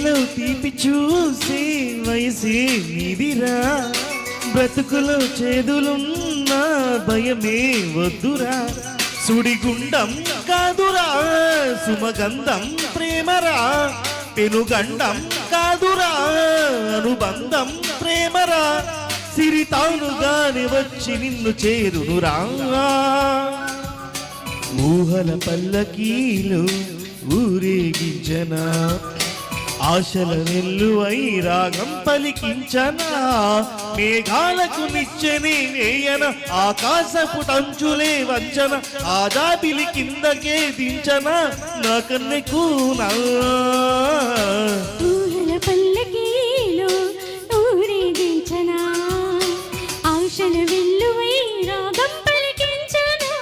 ప్రేమలో తీపి చూసి వయసే నీదిరా, బ్రతుకులో చేదులున్నా భయమే వద్దురా, సుడిగుండం కాదురా సుమగంధం ప్రేమరా, పెనుగండం కాదురా అనుబంధం ప్రేమరా, సిరితానుగానే వచ్చి నిన్ను చేరునురా. ఊహల పల్లకీలు ఊరేగించనా, ఆశల వెల్లువై రాగం పలికించనా, మేఘాలకు నిచ్చెని వేయన ఆకాశపు టంచులే వంచన, ఆదాబిలి కిందకే దించన నా కన్నెకూనా. ఊహల పల్లకీలో ఊరేగించనా, ఆశల వెల్లువై రాగం పలికించనా.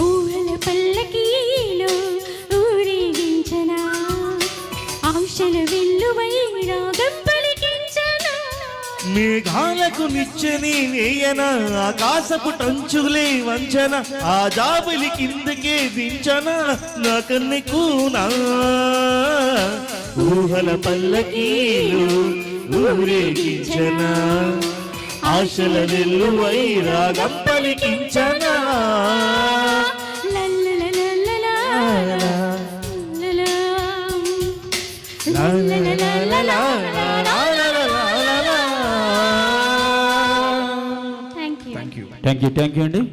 ఊహల పల్లకీలో ఊరేగించనా, ఆశల వెల్లువై రాగం పలికించనా. మేఘాలకు నిచ్చెని వేయన ఆకాశపు టంచులే వంచన, ఆ జాబిలి కిందకే దించన నా కన్నెకూనా. ఊహల పల్లకీలు ఊరేగించనా, ఆశల వెల్లువై రాగం పలికించనా. థ్యాంక్ యూ అండి.